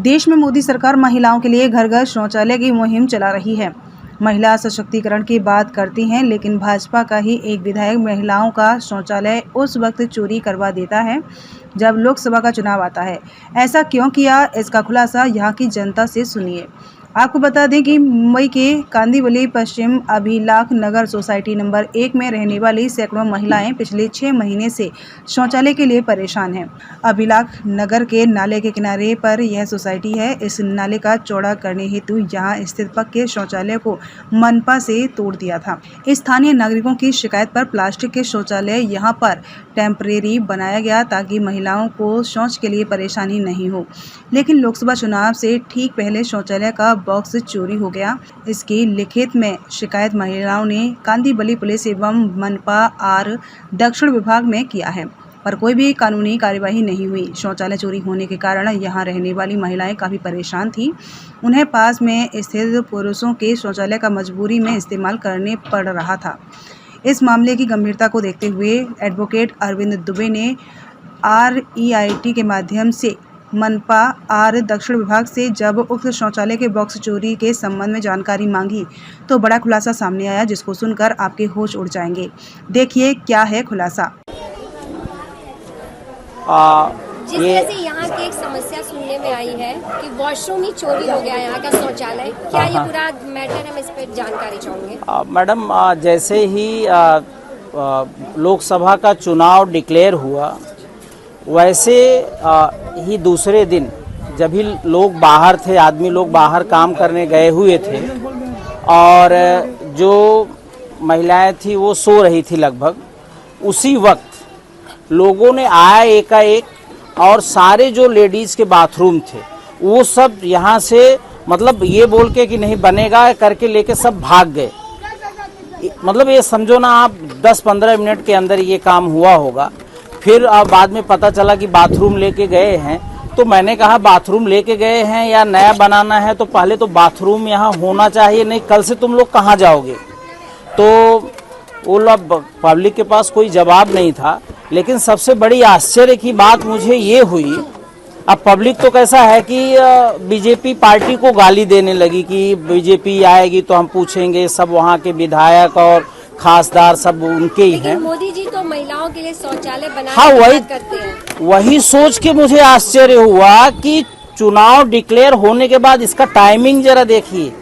देश में मोदी सरकार महिलाओं के लिए घर घर शौचालय की मुहिम चला रही है। महिला सशक्तिकरण की बात करती हैं, लेकिन भाजपा का ही एक विधायक महिलाओं का शौचालय उस वक्त चोरी करवा देता है जब लोकसभा का चुनाव आता है। ऐसा क्यों किया, इसका खुलासा यहाँ की जनता से सुनिए। आपको बता दें कि मुंबई के कांदिवली पश्चिम अभिलाख नगर सोसाइटी नंबर 1 में रहने वाली सैकड़ों महिलाएं पिछले 6 महीने से शौचालय के लिए परेशान हैं। अभिलाख नगर के नाले के किनारे पर यह सोसाइटी है। इस नाले का चौड़ा करने हेतु यहाँ स्थित पक्के शौचालय को मनपा से तोड़ दिया था। स्थानीय नागरिकों की शिकायत पर प्लास्टिक के शौचालय यहाँ पर टेम्परेरी बनाया गया ताकि महिलाओं को शौच के लिए परेशानी नहीं हो, लेकिन लोकसभा चुनाव से ठीक पहले शौचालय का बॉक्स चोरी हो गया। इसकी लिखित में शिकायत महिलाओं ने कांदिवली पुलिस एवं मनपा आर दक्षिण विभाग में किया है, पर कोई भी कानूनी कार्यवाही नहीं हुई। शौचालय चोरी होने के कारण यहाँ रहने वाली महिलाएं काफ़ी परेशान थीं। उन्हें पास में स्थित पुरुषों के शौचालय का मजबूरी में इस्तेमाल करने पड़ रहा था। इस मामले की गंभीरता को देखते हुए एडवोकेट अरविंद दुबे ने REIT के माध्यम से मनपा आर दक्षिण विभाग से जब उक्त शौचालय के बॉक्स चोरी के संबंध में जानकारी मांगी तो बड़ा खुलासा सामने आया, जिसको सुनकर आपके होश उड़ जाएंगे। देखिए क्या है खुलासा। जिस तरह से यहाँ की एक समस्या सुनने में आई है कि वॉशरूम ही चोरी हो गया यहाँ का शौचालय, क्या ये पूरा मैटर है? मैं इस पर जानकारी चाहूँगी। मैडम, जैसे ही लोकसभा का चुनाव डिक्लेयर हुआ, वैसे ही दूसरे दिन जब ही लोग बाहर थे, आदमी लोग बाहर काम करने गए हुए थे और जो महिलाएं थी वो सो रही थी लगभग, उसी वक्त लोगों ने आया एकाएक और सारे जो लेडीज़ के बाथरूम थे वो सब यहाँ से मतलब ये बोल के कि नहीं बनेगा करके लेके सब भाग गए। मतलब ये समझो ना आप 10-15 मिनट के अंदर ये काम हुआ होगा। फिर बाद में पता चला कि बाथरूम लेके गए हैं, तो मैंने कहा बाथरूम लेके गए हैं या नया बनाना है तो पहले तो बाथरूम यहाँ होना चाहिए, नहीं कल से तुम लोग कहाँ जाओगे। तो वो लोग पब्लिक के पास कोई जवाब नहीं था। लेकिन सबसे बड़ी आश्चर्य की बात मुझे ये हुई, अब पब्लिक तो कैसा है कि बीजेपी पार्टी को गाली देने लगी कि बीजेपी आएगी तो हम पूछेंगे, सब वहाँ के विधायक और खासदार सब उनके ही हैं। मोदी जी तो महिलाओं के लिए शौचालय बनाने हाँ, की बात करते हैं। वही सोच के मुझे आश्चर्य हुआ कि चुनाव डिक्लेयर होने के बाद इसका टाइमिंग जरा देखिए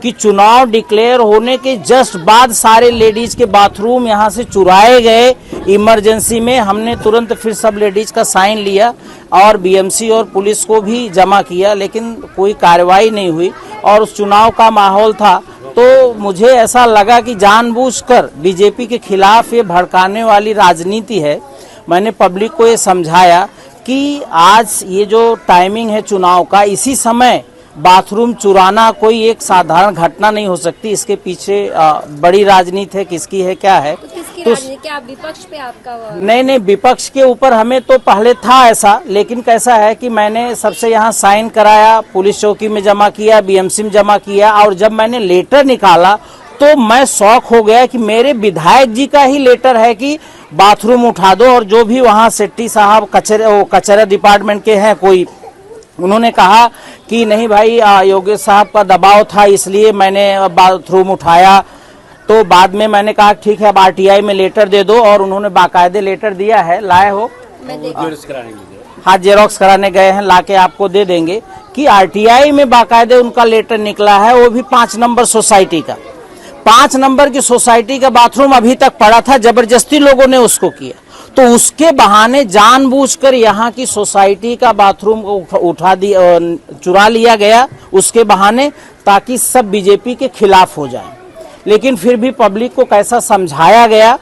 कि चुनाव डिक्लेयर होने के जस्ट बाद सारे लेडीज के बाथरूम यहाँ से चुराए गए। इमरजेंसी में हमने तुरंत फिर सब लेडीज का साइन लिया और BMC और पुलिस को भी जमा किया, लेकिन कोई कार्रवाई नहीं हुई और उस चुनाव का माहौल था। तो मुझे ऐसा लगा कि जानबूझकर बीजेपी के खिलाफ ये भड़काने वाली राजनीति है। मैंने पब्लिक को ये समझाया कि आज ये जो टाइमिंग है चुनाव का, इसी समय बाथरूम चुराना कोई एक साधारण घटना नहीं हो सकती। इसके पीछे बड़ी राजनीति है, किसकी है क्या है। तो किसकी राजनीति? क्या विपक्ष पे आपका? नहीं, विपक्ष के ऊपर हमें तो पहले था ऐसा, लेकिन कैसा है कि मैंने सबसे यहाँ साइन कराया, पुलिस चौकी में जमा किया, BMC में जमा किया और जब मैंने लेटर निकाला तो मैं शौक हो गया कि मेरे विधायक जी का ही लेटर है कि बाथरूम उठा दो। और जो भी वहाँ सेट्टी साहब कचरा डिपार्टमेंट के हैं कोई, उन्होंने कहा कि नहीं भाई, योगेश साहब का दबाव था इसलिए मैंने बाथरूम उठाया। तो बाद में मैंने कहा ठीक है अब RTI में लेटर दे दो, और उन्होंने बाकायदे लेटर दिया है। लाए हो? हाँ, जेरोक्स कराने गए हैं, लाके आपको दे देंगे कि RTI में बाकायदे उनका लेटर निकला है, वो भी 5 नंबर सोसाइटी का। 5 नंबर की सोसाइटी का बाथरूम अभी तक पड़ा था, जबरदस्ती लोगों ने उसको किया। तो उसके बहाने जानबूझकर यहाँ की सोसाइटी का बाथरूम उठा दिया, चुरा लिया गया उसके बहाने, ताकि सब बीजेपी के खिलाफ हो जाए। लेकिन फिर भी पब्लिक को कैसा समझाया गया,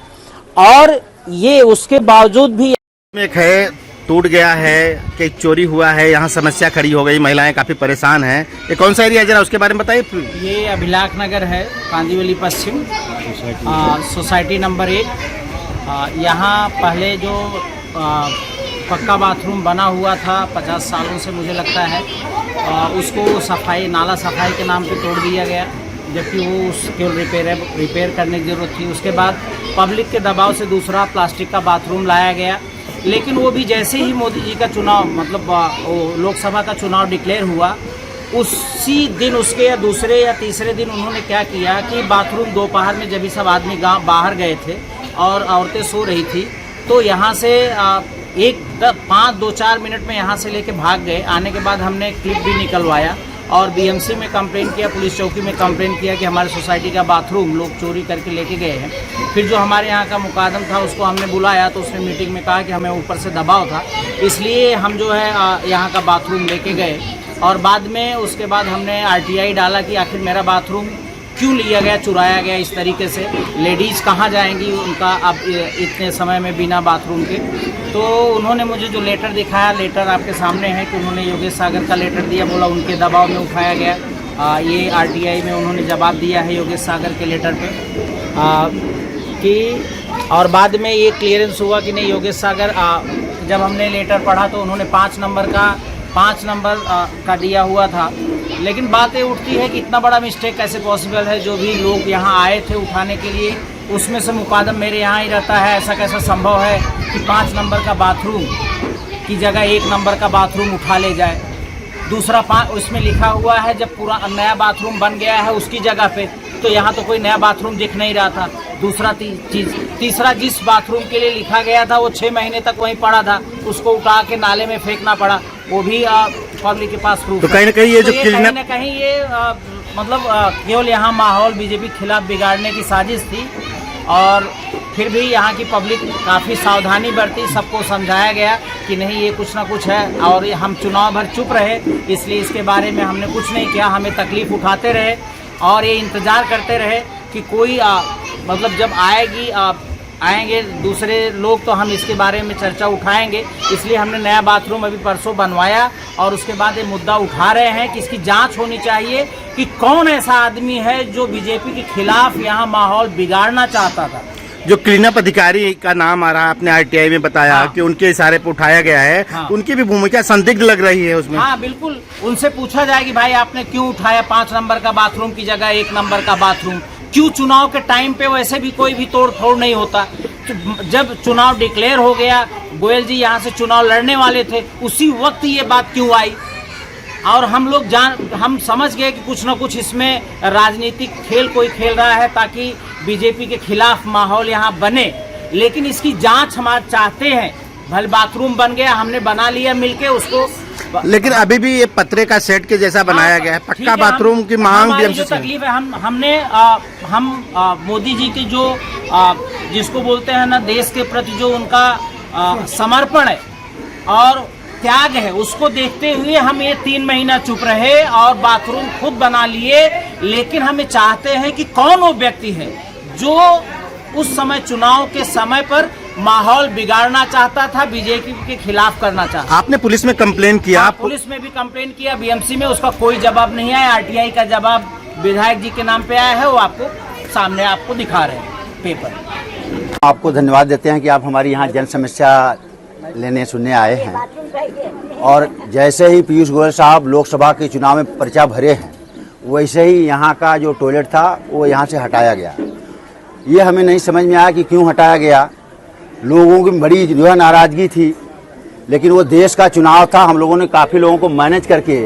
और ये उसके बावजूद भी एक है टूट गया है कि चोरी हुआ है, यहाँ समस्या खड़ी हो गई, महिलाएं काफी परेशान हैं। ये कौन सा एरिया है, जरा उसके बारे में बताइए। ये अभिलाख नगर है, कांदिवली पश्चिम सोसाइटी नंबर 1। यहाँ पहले जो पक्का बाथरूम बना हुआ था 50 सालों से मुझे लगता है, उसको सफाई, नाला सफाई के नाम पे तोड़ दिया गया, जबकि वो उसके रिपेयर करने की ज़रूरत थी। उसके बाद पब्लिक के दबाव से दूसरा प्लास्टिक का बाथरूम लाया गया लेकिन वो भी जैसे ही मोदी जी का चुनाव मतलब वो लोकसभा का चुनाव डिक्लेयर हुआ, उसी दिन उसके या दूसरे या तीसरे दिन उन्होंने क्या किया कि बाथरूम दोपहर में जब भी सब आदमी गाँव बाहर गए थे और औरतें सो रही थी, तो यहाँ से 5-2-4 मिनट में यहाँ से लेके भाग गए। आने के बाद हमने क्लिप भी निकलवाया और बीएमसी में कंप्लेन किया, पुलिस चौकी में कंप्लेन किया कि हमारे सोसाइटी का बाथरूम लोग चोरी करके लेके गए हैं। फिर जो हमारे यहाँ का मुकादम था उसको हमने बुलाया, तो उसने मीटिंग में कहा कि हमें ऊपर से दबाव था, इसलिए हम जो है यहाँ का बाथरूम लेके गए। और बाद में उसके बाद हमने RTI डाला कि आखिर मेरा बाथरूम क्यों लिया गया, चुराया गया इस तरीके से, लेडीज़ कहाँ जाएंगी उनका अब इतने समय में बिना बाथरूम के। तो उन्होंने मुझे जो लेटर दिखाया, लेटर आपके सामने है कि उन्होंने योगेश सागर का लेटर दिया, बोला उनके दबाव में उठाया गया। ये RTI में उन्होंने जवाब दिया है योगेश सागर के लेटर पे कि, और बाद में ये क्लियरेंस हुआ कि नहीं योगेश सागर, जब हमने लेटर पढ़ा तो उन्होंने 5 नंबर का दिया हुआ था। लेकिन बात ये उठती है कि इतना बड़ा मिस्टेक कैसे पॉसिबल है, जो भी लोग यहाँ आए थे उठाने के लिए उसमें से मुकादम मेरे यहाँ ही रहता है, ऐसा कैसा संभव है कि 5 नंबर का बाथरूम की जगह 1 नंबर का बाथरूम उठा ले जाए। दूसरा उसमें लिखा हुआ है जब पूरा नया बाथरूम बन गया है उसकी जगह पे, तो यहाँ तो कोई नया बाथरूम दिख नहीं रहा था। दूसरा तीसरा जिस बाथरूम के लिए लिखा गया था वो 6 महीने तक वहीं पड़ा था, उसको उठा के नाले में फेंकना पड़ा, वो भी पब्लिक के पास प्रूफ। तो कहीं ना कहीं ये जो कहीं ना कहीं ये मतलब केवल यहाँ माहौल बीजेपी के खिलाफ बिगाड़ने की साजिश थी। और फिर भी यहाँ की पब्लिक काफ़ी सावधानी बरती, सबको समझाया गया कि नहीं ये कुछ ना कुछ है, और हम चुनाव भर चुप रहे, इसलिए इसके बारे में हमने कुछ नहीं किया। हमें तकलीफ़ उठाते रहे और ये इंतज़ार करते रहे कि कोई मतलब जब आएंगे दूसरे लोग तो हम इसके बारे में चर्चा उठाएंगे। इसलिए हमने नया बाथरूम अभी परसों बनवाया और उसके बाद ये मुद्दा उठा रहे हैं कि इसकी जांच होनी चाहिए कि कौन ऐसा आदमी है जो बीजेपी के खिलाफ यहाँ माहौल बिगाड़ना चाहता था। जो क्लीनअप अधिकारी का नाम आ रहा है, आपने RTI में बताया हाँ। कि उनके इशारे पर उठाया गया है, हाँ। उनकी भी भूमिका संदिग्ध लग रही है उसमें। हाँ बिल्कुल, उनसे पूछा जाए कि भाई आपने क्यों उठाया 5 नंबर का बाथरूम की जगह 1 नंबर का बाथरूम, क्यों चुनाव के टाइम पे वैसे भी कोई भी तोड़ फोड़ नहीं होता। जब चुनाव डिक्लेयर हो गया, गोयल जी यहाँ से चुनाव लड़ने वाले थे, उसी वक्त ये बात क्यों आई। और हम समझ गए कि कुछ ना कुछ इसमें राजनीतिक खेल कोई खेल रहा है ताकि बीजेपी के खिलाफ माहौल यहाँ बने। लेकिन इसकी जांच हम आज चाहते हैं। भले बाथरूम बन गया, हमने बना लिया मिलके उसको, लेकिन अभी भी ये पत्रे का सेट के जैसा बनाया गया है, पक्का बाथरूम की मांग भी जो तकलीफ है, हमने मोदी जी की जो जिसको बोलते हैं ना देश के प्रति जो उनका समर्पण है और त्याग है, उसको देखते हुए हम ये 3 महीना चुप रहे और बाथरूम खुद बना लिए। लेकिन हमें चाहते हैं कि कौन वो व्यक्ति है जो उस समय चुनाव के समय पर माहौल बिगाड़ना चाहता था, बीजेपी के खिलाफ करना चाहता। आपने पुलिस में कंप्लेन किया? पुलिस में भी कंप्लेन किया, बीएमसी में, उसका कोई जवाब नहीं आया। RTI का जवाब विधायक जी के नाम पे आया है, वो आपको सामने आपको दिखा रहे हैं पेपर। आपको धन्यवाद देते हैं कि आप हमारी यहाँ जन समस्या लेने सुनने आए हैं। और जैसे ही पीयूष गोयल साहब लोकसभा के चुनाव में पर्चा भरे हैं, वैसे ही यहाँ का जो टॉयलेट था वो यहाँ से हटाया गया। ये हमें नहीं समझ में आया कि क्यों हटाया गया। लोगों की बड़ी जो है नाराज़गी थी, लेकिन वो देश का चुनाव था। हम लोगों ने काफ़ी लोगों को मैनेज करके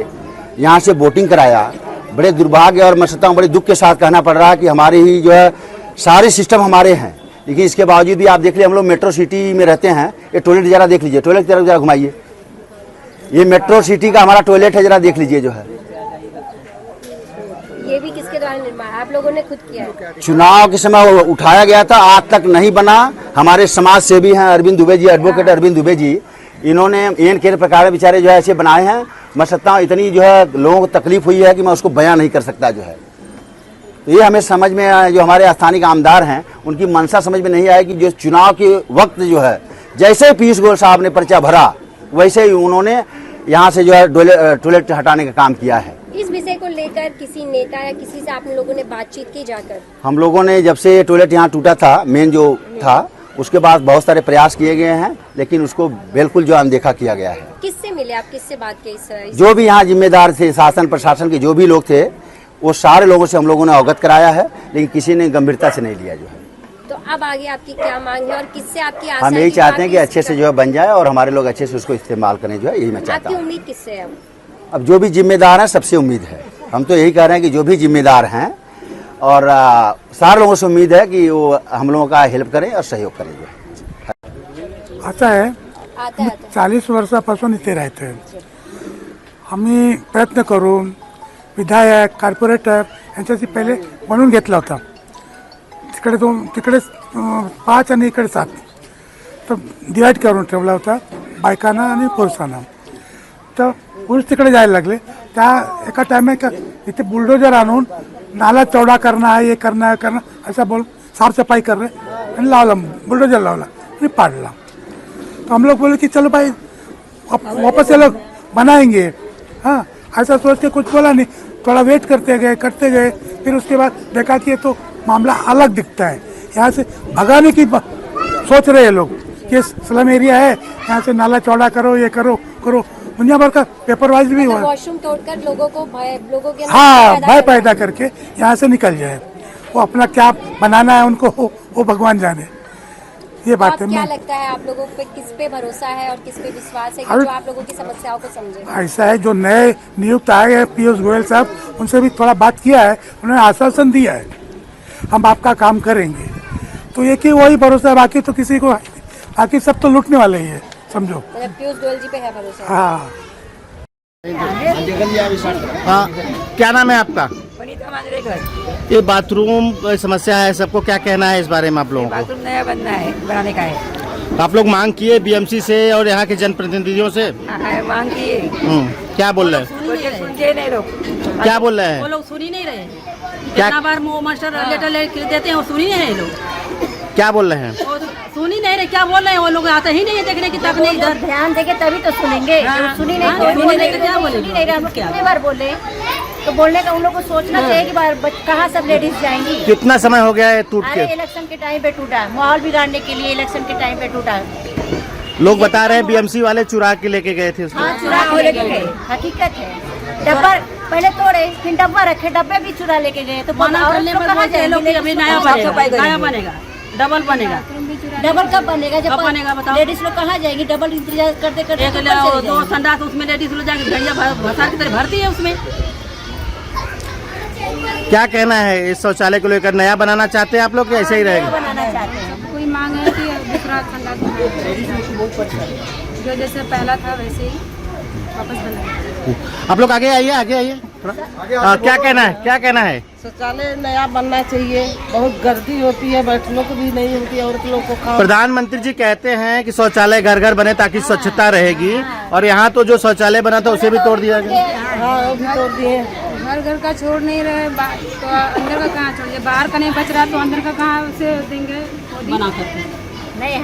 यहाँ से वोटिंग कराया। बड़े दुर्भाग्य और मैं समझता हूँ बड़े दुख के साथ कहना पड़ रहा है कि हमारे ही जो है सारे सिस्टम हमारे हैं, लेकिन इसके बावजूद भी आप देख लीजिए, हम लोग मेट्रो सिटी में रहते हैं। ये टॉयलेट ज़रा देख लीजिए, टॉयलेट की तरफ ज़रा घुमाइए। ये मेट्रो सिटी का हमारा टॉयलेट है, ज़रा देख लीजिए जो है। ये भी किसके द्वारा निर्माण, आप लोगों ने खुद किया है? चुनाव के समय वो उठाया गया था, आज तक नहीं बना। हमारे समाज सेवी हैं अरविंद दुबे जी, एडवोकेट अरविंद दुबे जी, इन्होंने एन के प्रकार बेचारे जो है ऐसे बनाए हैं। मैं सकता हूँ इतनी जो है लोगों को तकलीफ हुई है कि मैं उसको बयां नहीं कर सकता जो है। तो ये हमें समझ में, जो हमारे स्थानीय आमदार हैं उनकी मंशा समझ में नहीं आई कि जो चुनाव के वक्त जो है जैसे ही पीयूष गोयल साहब ने पर्चा भरा वैसे ही उन्होंने यहाँ से जो है टॉयलेट हटाने का काम किया है। इस विषय को लेकर किसी नेता या किसी से आप लोगों ने बातचीत की जाकर? हम लोगों ने जब से टॉयलेट यहाँ टूटा था, मेन जो था, उसके बाद बहुत सारे प्रयास किए गए हैं, लेकिन उसको बिल्कुल जो अनदेखा किया गया है। किससे मिले आप, किससे बात की? जो भी यहाँ जिम्मेदार थे, शासन प्रशासन के जो भी लोग थे, वो सारे लोगों से हम लोगों ने अवगत कराया है, लेकिन किसी ने गंभीरता से नहीं लिया जो है। तो अब आगे आपकी क्या मांग है और किससे आपकी आशा हम है यही कि चाहते हैं कि वाकई अच्छे से जो है बन जाए और हमारे लोग अच्छे से उसको इस्तेमाल करें, जो है यही मैं चाहता आपकी हूँ। उम्मीद किससे है? अब जो भी जिम्मेदार हैं सबसे उम्मीद है, हम तो यही कह रहे हैं कि जो भी जिम्मेदार हैं और सारे लोगों से उम्मीद है कि वो हम लोगों का हेल्प करें और सहयोग करें। जो आता आहे आता है 40 वर्षापासून इथे राहतोय. आम्ही प्रयत्न करून विधायक कॉर्पोरेटर यांच्याशी पहिले म्हणून घेतला होता. तिकडे 5 आणि इकडे 7 तर डिवाईड करून ठेवला होता बायकांना आणि पुरुषांना. तर पुरुष तिकडे जायला लागले. त्या एका टायमात इथे बुलडोजर आणून नाला चौड़ा करना है, ये करना है करना ऐसा बोल साफ सफाई कर रहे आणि लावला बुलडोजर लावला आणि पाडला. तो हम लोग बोले कि चलो भाई वापस ये लोग बनाएंगे. हाँ ऐसा सोच के कुछ बोला नहीं, थोड़ा वेट करते गए. फिर उसके बाद देखा कि ये तो मामला अलग दिखता है. यहाँ से भगाने की सोच रहे हैं लोग कि स्लम एरिया है, यहाँ से नाला चौड़ा करो, ये करो दुनिया भर का पेपरवाइज भी हुआ. वॉशरूम तोड़कर लोगों के हाँ भय पैदा करके यहाँ से निकल जाए. वो अपना क्या बनाना है उनको वो भगवान जाने. ये बात है. क्या लगता है आप लोगों पे किस पे भरोसा है और किस पे विश्वास है कि जो आप लोगों की समस्याओं को समझे? ऐसा है, जो नए नियुक्त आए हैं पीयूष गोयल साहब, उनसे भी थोड़ा बात किया है. उन्होंने आश्वासन दिया है हम आपका काम करेंगे. तो एक ही वही भरोसा है, बाकी तो किसी को, बाकी सब तो लूटने वाले ही है समझो. मतलब पीयूष गोयल जी पे है भरोसा? हाँ. हाँ, क्या नाम है आपका? ये बाथरूम समस्या है, सबको क्या कहना है इस बारे में आप लोगों को? बाथरूम नया बनाने का है. तो आप लोग मांग किए बीएमसी से और यहाँ के जनप्रतिनिधियों से? मांग किए. क्या बोल रहे हैं? सुनते नहीं लोग. क्या बोल रहे हैं? वो लोग सुन ही नहीं रहे. क्या? कितना बार मास्टर लेटर देते हैं वो सुन ही नहीं रहे लोग. क्या बोल रहे हैं? वो सुन ही नहीं रहे. क्या बोल रहे हैं वो लोग? आते ही नहीं है देखने की तक नहीं. इधर ध्यान देंगे तभी तो सुनेंगे. सुनी नहीं तो क्या बोलेंगे? हम कितने बार बोले तो बोलने का उन लोग को सोचना चाहिए कि कहाँ सब लेडीज जाएंगी. कितना समय हो गया है टूट अरे के? इलेक्शन के टाइम पे टूटा, माहौल बिगाड़ने के लिए इलेक्शन के टाइम पे टूटा. लोग बता रहे हैं बीएमसी वाले चुरा के लेके गए थे उसको. हाँ चुरा के लेके गए, हकीकत है. डब्बा पहले तोड़े, फिर डब्बा रखे, डब्बे भी चुरा लेके गए. तो मना करने पर बोलते हैं लोग कि अभी नया बनेगा, डबल बनेगा. डबल कब बनेगा? जब कब बनेगा बताओ? लेडीज लोग कहाँ जाएंगी? डबल इंतजार करते करते एक ले दो संडास उसमें लेडीज लोग जाके भेड़िया भसा की तरह भरती है उसमें. क्या कहना है इस शौचालय को लेकर? नया बनाना चाहते हैं आप लोग कि ऐसे ही रहेगा? बनाना चाहते हैं. कोई मांग है कि दूसरा संडास जो जैसे पहला था वैसे ही वापस बनाए. आप लोग आगे आइए थोड़ा. क्या कहना है? शौचालय नया बनना चाहिए. बहुत गर्दी होती है, बैठने को भी नहीं होती है औरत लोग को. प्रधानमंत्री जी कहते हैं कि शौचालय घर घर बने ताकि स्वच्छता रहेगी, और यहाँ तो जो शौचालय बना था उसे भी तोड़ दिया गया. हाँ वो भी तोड़ दिए. घर घर का छोड़ नहीं रहे तो अंदर का कहाँ छोड़िए? बाहर का नहीं बच रहा तो अंदर का कहाँ उसे देंगे? बना करके नहीं,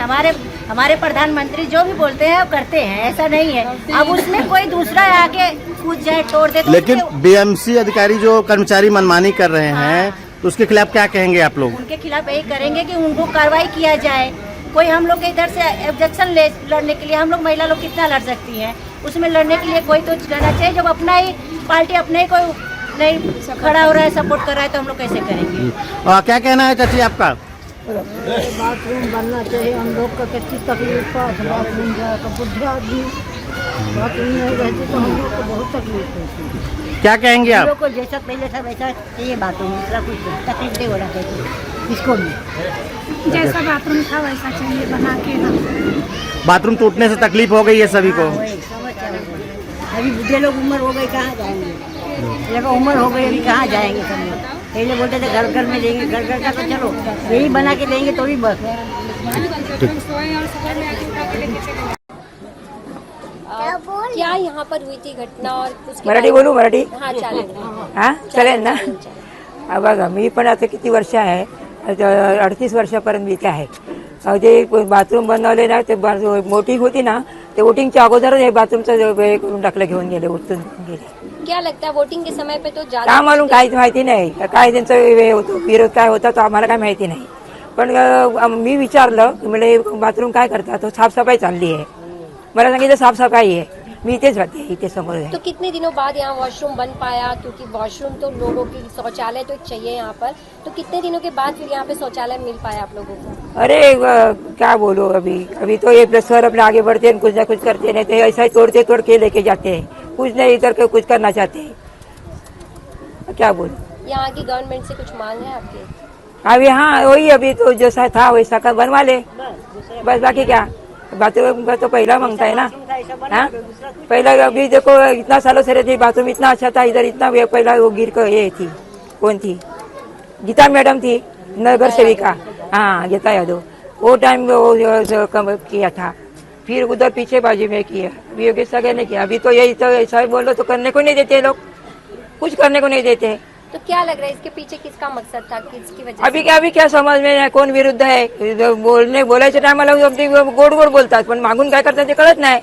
हमारे प्रधानमंत्री जो भी बोलते हैं वो करते हैं, ऐसा नहीं है. अब उसमें कोई दूसरा आके कूद जाए, तोड़ दे तो लेकिन बीएमसी अधिकारी जो कर्मचारी मनमानी कर रहे हैं तो उसके खिलाफ क्या कहेंगे आप लोग? उनके खिलाफ यही करेंगे कि उनको कार्रवाई किया जाए. कोई हम लोग के इधर से ऑब्जेक्शन लड़ने के लिए हम लोग महिला लोग कितना लड़ सकती हैं, उसमें लड़ने के लिए कोई तो रहना चाहिए. जब अपना ही पार्टी अपने ही कोई नहीं खड़ा हो रहा है, सपोर्ट कर रहा है, तो हम लोग कैसे करेंगे? क्या कहना है चाची आपका? बाथरूम बनना चाहिए. हम लोग का कितनी तकलीफ है. बाथरूम जाकर बुढ़ा आदमी बाथरूम नहीं रहती तो हम लोग को बहुत तकलीफ होती है. क्या कहेंगे हम आप? लोग को जैसा पहले था वैसा चाहिए बाथरूम. दूसरा कुछ तकलीफ नहीं होना चाहिए इसको भी. जैसा बाथरूम था वैसा चाहिए बना के ना. बाथरूम टूटने से तकलीफ हो गई है सभी को. अभी बुढ़े लोग उम्र हो गई, कहाँ जाएंगे? जब उम्र हो गई अभी कहाँ जाएंगे सब लोग? पहले बोलते थे घर घर में देंगे, घर घर का तो चलो यही बना के देंगे तो भी बस. क्या यहाँ पर हुई थी घटना और कुछ मराठी बोलू? मराठी हाँ चालेल. हा चालेल ना. बघा मी पण आता किती वर्ष आहे, 38 वर्षापर्यंत मी इथे आहे. जे बाथरूम बनवले ना ते वोटिंग होती ना, ते वोटिंगच्या अगोदर हे बाथरूमचं हे करून टाकलं, घेऊन गेले, उचलून गेले. क्या लगता है वोटिंग के समय पे तो काय ज्यादा मालूम, काहीच माहिती नाही. काय त्यांचं हे होतं, विरोध काय होता तो आम्हाला काय माहिती नाही. पण मी विचारलं की म्हणजे बाथरूम काय करता, तो साफसफाई चालली आहे. मला सांगितलं साफसफाई आहे. मी इथेच राहते, इथे समोर आहे. तो कितने दिनों बाद यहाँ वॉशरूम बन पाया, क्योंकि वॉशरूम तो लोगों की, शौचालय तो चाहिए यहाँ पर, तो कितने दिनों के बाद फिर यहाँ पे शौचालय मिल पाया आप लोगों को? अरे क्या बोलो, अभी तो ये प्रेसर अपने आगे बढ़ते हैं, कुछ ना कुछ करते, नहीं तो ऐसा ही तोड़ के लेके जाते हैं, कुछ नहीं इधर के कुछ करना चाहते हैं. क्या बोलो, यहाँ की गवर्नमेंट से कुछ मांग है आपकी? अभी हाँ वही, अभी तो जैसा था वैसा का बनवा ले बस, बाकी क्या. बाथरूम का तो पहला मांगता है ना. हाँ पहला, अभी देखो इतना सालों से रहती, बाथरूम इतना अच्छा था इधर, इतना पहला वो गिर कर ये थी, कौन थी, गीता मैडम थी नगर सेविका, हाँ गीता यादव, वो टाइम वो कम किया था. फिर उधर पीछे बाजू में किया, अभी योगेश सागर ने किया. अभी तो यही तो ऐसा बोलो तो करने को नहीं देते लोग, कुछ करने को नहीं देते. तो क्या लग रहा है इसके पीछे किसका मकसद था, किसकी वजह अभी क्या समज में नाही, कोण विरुद्ध आहे, बोलायच्या टायमाला गोड गोड बोलतात, पण मागून काय करतात ते कळत नाही.